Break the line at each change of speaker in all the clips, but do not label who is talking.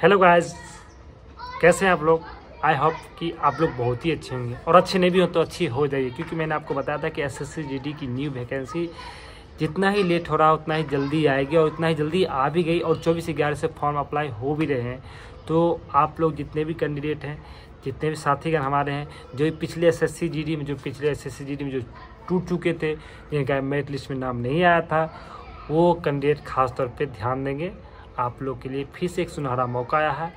Hello guys, कैसे हैं आप लोग। आई होप कि आप लोग बहुत ही अच्छे होंगे और अच्छे नहीं भी हो तो अच्छी हो जाइए, क्योंकि मैंने आपको बताया था कि एसएससी जीडी की न्यू वैकेंसी जितना ही लेट हो रहा उतना ही जल्दी आएगी और उतना ही जल्दी आ भी गई और 24/11 से फॉर्म अप्लाई हो भी रहे हैं। तो आप लोग जितने भी कैंडिडेट हैं, जितने भी साथीगण हमारे हैं, जो पिछले एसएससी जीडी में जो टूट चुके थे, जिनका मेरिट लिस्ट में नाम नहीं आया था, वो कैंडिडेट खास तौर पे ध्यान देंगे। आप लोग के लिए फिर से एक सुनहरा मौका आया है।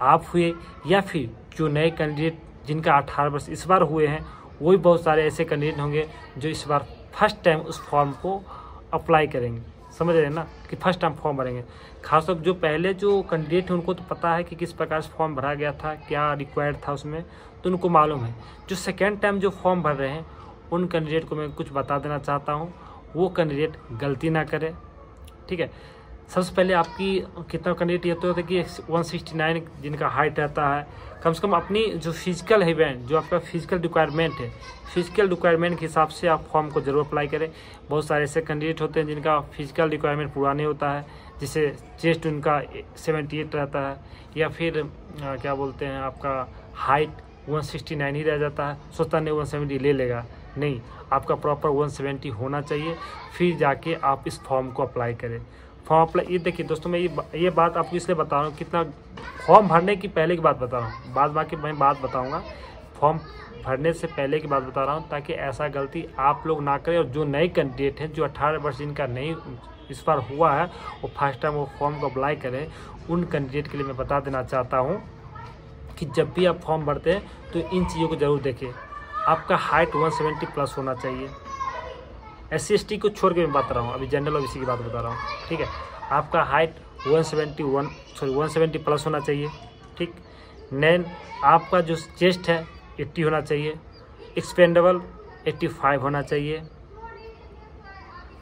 आप हुए या फिर जो नए कैंडिडेट जिनका 18 वर्ष इस बार हुए हैं, वो भी बहुत सारे ऐसे कैंडिडेट होंगे जो इस बार फर्स्ट टाइम उस फॉर्म को अप्लाई करेंगे। समझ रहे हैं ना, कि फर्स्ट टाइम फॉर्म भरेंगे। खासतौर जो पहले जो कैंडिडेट हैं उनको तो पता है कि किस प्रकार से फॉर्म भरा गया था, क्या रिक्वायर्ड था उसमें, तो उनको मालूम है। जो सेकेंड टाइम जो फॉर्म भर रहे हैं उन कैंडिडेट को मैं कुछ बता देना चाहता हूँ, वो कैंडिडेट गलती ना करे। ठीक है, सबसे पहले आपकी कितना कैंडिडेट ये तो होता है कि 169 जिनका हाइट रहता है, कम से कम अपनी जो फिजिकल है, जो आपका फिजिकल रिक्वायरमेंट है, फिजिकल रिक्वायरमेंट के हिसाब से आप फॉर्म को जरूर अप्लाई करें। बहुत सारे ऐसे कैंडिडेट होते हैं जिनका फिजिकल रिक्वायरमेंट पूरा नहीं होता है, जिसे चेस्ट उनका 78 रहता है, या फिर क्या बोलते हैं आपका हाइट 169 ही रह जाता है। सोचता नहीं 170 ले लेगा, नहीं, आपका प्रॉपर 170 होना चाहिए, फिर जाके आप इस फॉर्म को अप्लाई करें। फॉर्म अप्लाई, ये देखिए दोस्तों, मैं ये बात आपको इसलिए बता रहा हूँ, कितना फॉर्म भरने की पहले की बात बता रहा हूँ, बाद बाकी मैं बात बताऊँगा, फॉर्म भरने से पहले की बात बता रहा हूँ, ताकि ऐसा गलती आप लोग ना करें। और जो नए कैंडिडेट हैं, जो 18 वर्ष जिनका नहीं इस बार हुआ है, वो फर्स्ट टाइम वो फॉर्म को अप्लाई करें। उन कैंडिडेट के लिए मैं बता देना चाहता हूँ कि जब भी आप फॉर्म भरते हैं तो इन चीज़ों को ज़रूर देखें। आपका हाइट 170 प्लस होना चाहिए। SC/ST को छोड़ के मैं बात रहा हूँ, अभी जनरल ओबीसी की बात बता रहा हूँ। ठीक है, आपका हाइट 170 प्लस होना चाहिए। ठीक, नैन आपका जो चेस्ट है 80 होना चाहिए, एक्सपेंडेबल 85 होना चाहिए।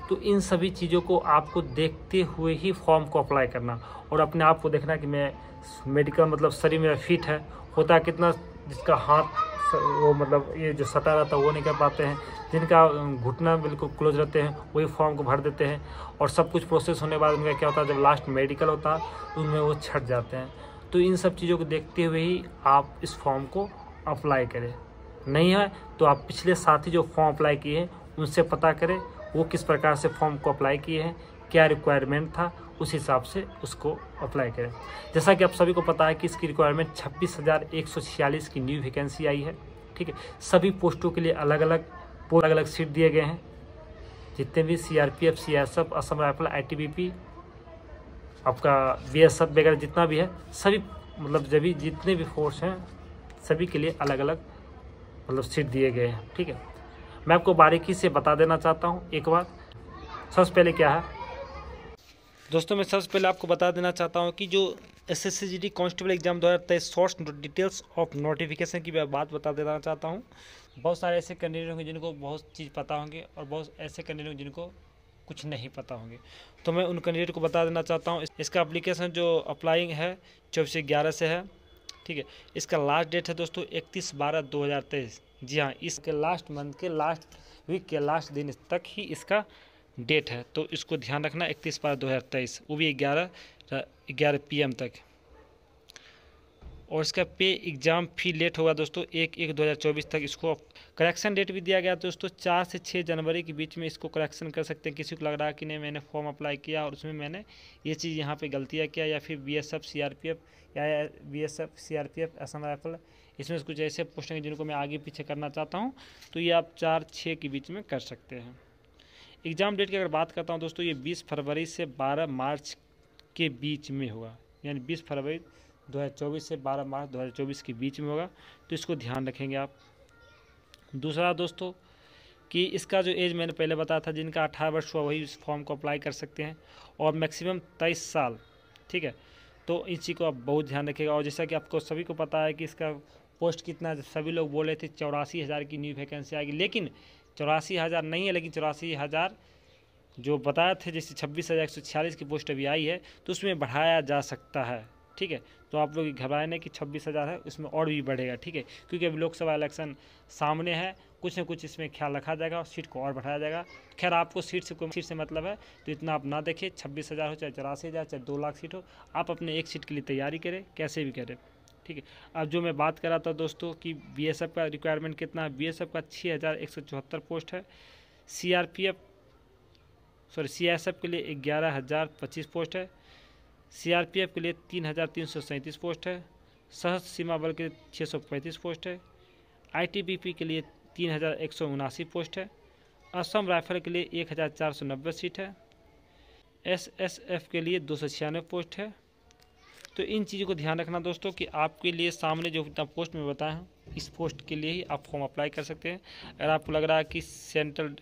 तो इन सभी चीज़ों को आपको देखते हुए ही फॉर्म को अप्लाई करना, और अपने आप को देखना कि मैं मेडिकल मतलब शरीर मेरा फिट है। होता है कितना जिसका हाथ वो मतलब ये जो सटा रहता है वो नहीं कर पाते हैं, जिनका घुटना बिल्कुल क्लोज रहते हैं वही फॉर्म को भर देते हैं, और सब कुछ प्रोसेस होने के बाद उनका क्या होता है, जब लास्ट मेडिकल होता है उनमें वो छट जाते हैं। तो इन सब चीज़ों को देखते हुए ही आप इस फॉर्म को अप्लाई करें। नहीं है तो आप पिछले साथी जो फॉर्म अप्लाई किए हैं उनसे पता करें वो किस प्रकार से फॉर्म को अप्लाई किए हैं, क्या रिक्वायरमेंट था, उस हिसाब से उसको अप्लाई करें। जैसा कि आप सभी को पता है कि इसकी रिक्वायरमेंट 26,146 की न्यू वैकेंसी आई है। ठीक है, सभी पोस्टों के लिए अलग अलग सीट दिए गए हैं। जितने भी CRPF, CSF, Assam rifle, ITBP, आपका BSF वगैरह जितना भी है, सभी मतलब जब जितने भी फोर्स हैं सभी के लिए अलग अलग मतलब सीट दिए गए हैं। ठीक है, मैं आपको बारीकी से बता देना चाहता हूँ एक बार। सबसे पहले क्या है दोस्तों, मैं सबसे पहले आपको बता देना चाहता हूँ कि जो SSC GD constable exam 2023 short details of notification की मैं बात बता देना चाहता हूँ। बहुत सारे ऐसे कैंडिडेट होंगे जिनको बहुत चीज़ पता होंगे, और बहुत ऐसे कैंडिडेट होंगे जिनको कुछ नहीं पता होंगे। तो मैं उन कैंडिडेट को बता देना चाहता हूँ। इसका एप्लीकेशन जो अप्लाइंग है 24/11 से है। ठीक है, इसका लास्ट डेट है दोस्तों 31/12/2023। जी हाँ, इसके लास्ट मंथ के लास्ट वीक के लास्ट दिन तक ही इसका डेट है, तो इसको ध्यान रखना। 31/12/2023, वो भी 11 PM तक। और इसका पे एग्ज़ाम फी लेट होगा दोस्तों 1/1/2024 तक। इसको करेक्शन डेट भी दिया गया दोस्तों 4 से 6 जनवरी के बीच में इसको करेक्शन कर सकते हैं। किसी को लग रहा है कि नहीं मैंने फॉर्म अप्लाई किया और उसमें मैंने ये चीज़ यहाँ पे गलतियाँ किया, या फिर BSF CRPF असम राइफल, इसमें कुछ ऐसे पोस्ट हैं जिनको मैं आगे पीछे करना चाहता हूँ, तो ये आप 4-6 के बीच में कर सकते हैं। एग्ज़ाम डेट की अगर बात करता हूँ दोस्तों, ये 20 फरवरी से 12 मार्च के बीच में होगा, यानी 20 फरवरी 2024 से 12 मार्च 2024 के बीच में होगा, तो इसको ध्यान रखेंगे आप। दूसरा दोस्तों कि इसका जो एज मैंने पहले बताया था, जिनका 18 वर्ष हुआ वही इस फॉर्म को अप्लाई कर सकते हैं, और मैक्सिमम 23 साल। ठीक है, तो इस चीज़ को आप बहुत ध्यान रखिएगा। और जैसा कि आपको सभी को पता है कि इसका पोस्ट कितना, सभी लोग बोले थे 84,000 की न्यू वैकेंसी आएगी, लेकिन 84,000 नहीं है, लेकिन 84,000 जो बताए थे, जैसे 26,146 की पोस्ट अभी आई है, तो उसमें बढ़ाया जा सकता है। ठीक है। तो आप लोग घबराए नहीं कि 26,000 है, उसमें और भी बढ़ेगा, ठीक है, क्योंकि अभी लोकसभा इलेक्शन सामने है, कुछ न कुछ इसमें ख्याल रखा जाएगा और सीट को और बढ़ाया जाएगा। खैर आपको सीट से मतलब है तो इतना आप ना देखिए, 26,000 हो चाहे 84,000 चाहे 2 लाख सीट हो, आप अपने एक सीट के लिए तैयारी करें, कैसे भी करें, ठीक है। अब जो मैं बात कर रहा था दोस्तों कि BSF का रिक्वायरमेंट कितना है, BSF का 6,174 पोस्ट है, CSF के लिए 11,025 पोस्ट है, CRPF के लिए 3,337 पोस्ट है, सशस्त्र सीमा बल के लिए 635 पोस्ट है, ITBP के लिए 3,179 पोस्ट है, असम राइफल के लिए 1,490 सीट है, SSF के लिए 296 पोस्ट है। तो इन चीज़ों को ध्यान रखना दोस्तों कि आपके लिए सामने जो इतना पोस्ट में बताया हूँ, इस पोस्ट के लिए ही आप फॉर्म अप्लाई कर सकते हैं। अगर आपको लग रहा है कि सेंट्रल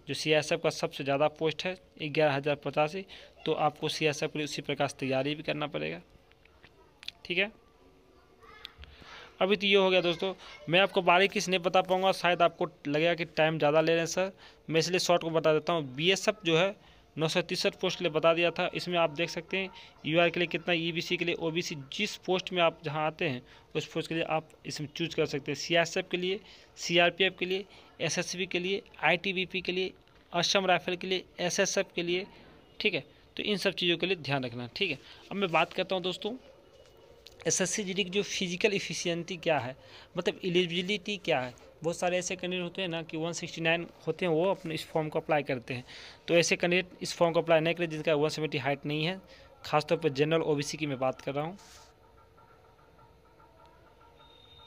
जो CSF का सबसे ज़्यादा पोस्ट है 11,085, तो आपको CSF के लिए उसी प्रकार से तैयारी भी करना पड़ेगा, ठीक है। अभी तो ये हो गया दोस्तों, मैं आपको बारीकी से नहीं बता पाऊँगा, शायद आपको लगेगा कि टाइम ज़्यादा ले रहे हैं सर, मैं इसलिए शॉर्ट को बता देता हूँ। BSF जो है 963 पोस्ट के लिए बता दिया था, इसमें आप देख सकते हैं UR के लिए कितना, EBC के लिए, OBC, जिस पोस्ट में आप जहाँ आते हैं उस पोस्ट के लिए आप इसमें चूज कर सकते हैं। CSF के लिए, CRPF के लिए, SSB के लिए, ITBP के लिए, असम राइफल के लिए, SSF के लिए, ठीक है। तो इन सब चीज़ों के लिए ध्यान रखना, ठीक है। अब मैं बात करता हूँ दोस्तों SSC GD की जो फिजिकल इफिशियंटी क्या है, मतलब एलिजिबिलिटी क्या है। बहुत सारे ऐसे कैंडिडेट होते हैं ना कि 169 होते हैं, वो अपने इस फॉर्म को अप्लाई करते हैं, तो ऐसे कैंडिडेट इस फॉर्म को अप्लाई नहीं करें जिनका 170 हाइट नहीं है, खासतौर पर जनरल OBC की मैं बात कर रहा हूँ,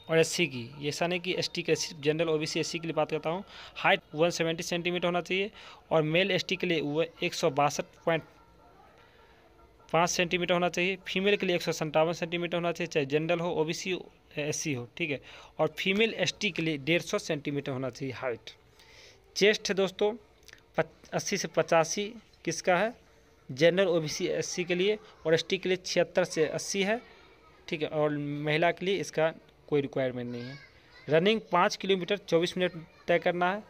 और SC की, ये ऐसा नहीं कि ST के, सिर्फ जनरल OBC SC के लिए बात करता हूँ। हाइट 170 सेंटीमीटर होना चाहिए, और मेल ST के लिए 162.5 सेंटीमीटर होना चाहिए, फीमेल के लिए 157 सेंटीमीटर होना चाहिए, चाहे जनरल हो, OBC हो, SC हो, ठीक है। और फीमेल ST के लिए 150 सेंटीमीटर होना चाहिए हाइट। चेस्ट है दोस्तों 80 से 85 किसका है, जनरल OBC SC के लिए, और ST के लिए 76 से 80 है, ठीक है। और महिला के लिए इसका कोई रिक्वायरमेंट नहीं है। रनिंग 5 किलोमीटर 24 मिनट तय करना है,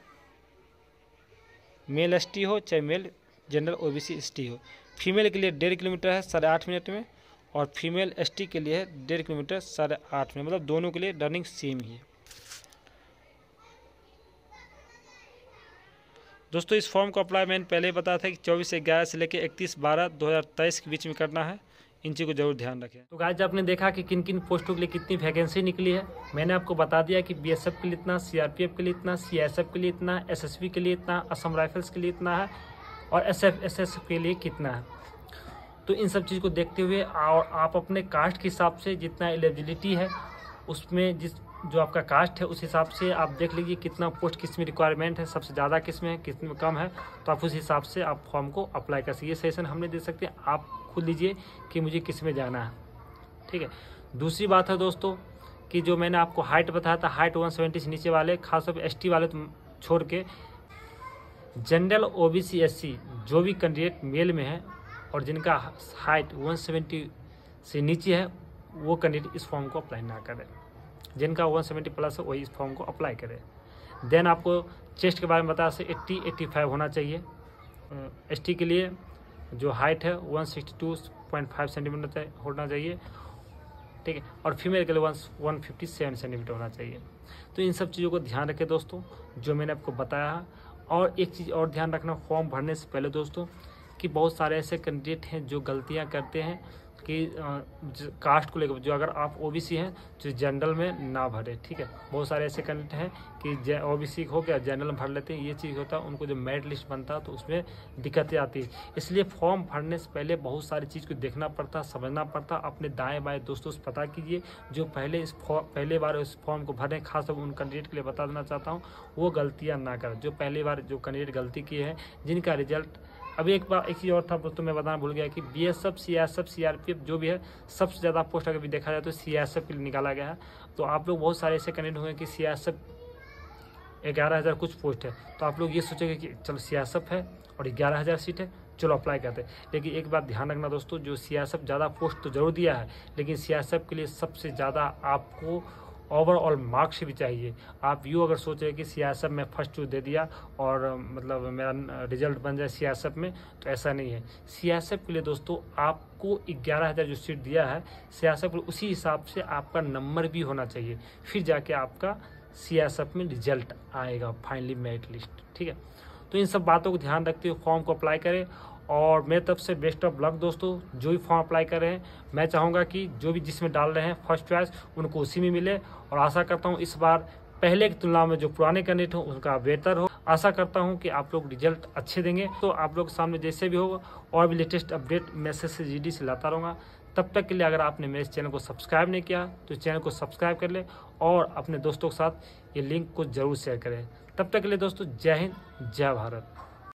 मेल ST हो चाहे मेल जनरल OBC ST हो। फीमेल के लिए 1.5 किलोमीटर है 8.5 मिनट में, और फीमेल ST के लिए है 1.5 किलोमीटर 8.5 मिनट, मतलब दोनों के लिए रनिंग सेम ही है। दोस्तों इस फॉर्म को अप्लाई मैंने पहले ही बताया था कि 24/11 से लेकर 31/12/2023 के बीच में करना है, इन चीज़ को जरूर ध्यान रखें। तो गाइस आपने देखा कि किन किन पोस्टों के लिए कितनी वैकेंसी निकली है। मैंने आपको बता दिया कि BSF के लिए इतना, CRPF के लिए इतना, CSF के लिए इतना, SSB के लिए इतना, असम राइफल्स के लिए इतना है, और SSF के लिए कितना है। तो इन सब चीज़ को देखते हुए और आप अपने कास्ट के हिसाब से जितना एलिजिबिलिटी है उसमें जो आपका कास्ट है उस हिसाब से आप देख लीजिए कितना पोस्ट किस में रिक्वायरमेंट है, सबसे ज़्यादा किस में है, किस में कम है, तो आप उस हिसाब से आप फॉर्म को अप्लाई कर सकते। ये सेशन हमने दे सकते हैं, आप खुद लीजिए कि मुझे किस में जाना है, ठीक है। दूसरी बात है दोस्तों कि जो मैंने आपको हाइट बताया था, हाइट 170 से नीचे वाले, खासतौर पर ST वाले तो छोड़ के, जनरल OBC SC जो भी कैंडिडेट मेल में है और जिनका हाइट 170 से नीचे है, वो कैंडिडेट इस फॉर्म को अप्लाई ना करें। जिनका 170 प्लस है वही इस फॉर्म को अप्लाई करें। देन आपको चेस्ट के बारे में बताया, 80-85 होना चाहिए। ST के लिए जो हाइट है 162.5 सेंटीमीटर होना चाहिए, ठीक है। और फीमेल के लिए 157 सेंटीमीटर होना चाहिए। तो इन सब चीज़ों को ध्यान रखें दोस्तों, जो मैंने आपको बताया। और एक चीज़ और ध्यान रखना फॉर्म भरने से पहले दोस्तों, कि बहुत सारे ऐसे कैंडिडेट हैं जो गलतियां करते हैं कि कास्ट को लेकर, जो अगर आप OBC हैं तो जनरल में ना भरे, ठीक है। बहुत सारे ऐसे कैंडिडेट हैं कि OBC हो गया जनरल में भर लेते हैं, ये चीज़ होता है, उनको जो मेरिट लिस्ट बनता है तो उसमें दिक्कतें आती है। इसलिए फॉर्म भरने से पहले बहुत सारी चीज़ को देखना पड़ता, समझना पड़ता। अपने दाएँ बाएँ दोस्तों से पता कीजिए, जो पहले बार इस फॉर्म को भरें, खासतौर उन कैंडिडेट के लिए बता देना चाहता हूँ, वो गलतियाँ ना करें। जो पहली बार जो कैंडिडेट गलती किए हैं, जिनका रिजल्ट अभी एक चीज़ और था दोस्तों, मैं बताना भूल गया कि BSF, CSF, CRPF जो भी है, सबसे ज़्यादा पोस्ट अगर भी देखा जाए तो CSF के लिए निकाला गया है। तो आप लोग बहुत सारे ऐसे कैंडिडेट होंगे कि CSF 11,000 कुछ पोस्ट है, तो आप लोग ये सोचेंगे कि चलो CSF है और 11,000 सीट है, चलो अप्लाई करते हैं। लेकिन एक बात ध्यान रखना दोस्तों, जो CSF ज़्यादा पोस्ट तो जरूर दिया है, लेकिन CSF के लिए सबसे ज़्यादा आपको ओवरऑल मार्क्स भी चाहिए। आप यूँ अगर सोचे कि सीआईएसएफ में फर्स्ट चूज दे दिया और मतलब मेरा रिजल्ट बन जाए सीआईएसएफ में, तो ऐसा नहीं है। सीआईएसएफ के लिए दोस्तों आपको 11,000 जो सीट दिया है सीआईएसएफ, उसी हिसाब से आपका नंबर भी होना चाहिए, फिर जाके आपका सीआईएसएफ में रिजल्ट आएगा फाइनली मेरिट लिस्ट। ठीक है, तो इन सब बातों को ध्यान रखते हुए फॉर्म को अप्लाई करें। और मेरी तरफ से बेस्ट ऑफ लक दोस्तों। जो भी फॉर्म अप्लाई कर रहे हैं, मैं चाहूँगा कि जो भी जिसमें डाल रहे हैं फर्स्ट चॉइस उनको उसी में मिले, और आशा करता हूँ इस बार पहले की तुलना में जो पुराने कैंडिडेट हो उनका बेहतर हो। आशा करता हूँ कि आप लोग रिजल्ट अच्छे देंगे। तो आप लोग के सामने जैसे भी हो और भी लेटेस्ट अपडेट मैं SSC से लाता रहूँगा। तब तक के लिए अगर आपने मेरे चैनल को सब्सक्राइब नहीं किया तो चैनल को सब्सक्राइब कर ले और अपने दोस्तों के साथ ये लिंक को जरूर शेयर करें। तब तक के लिए दोस्तों जय हिंद, जय भारत।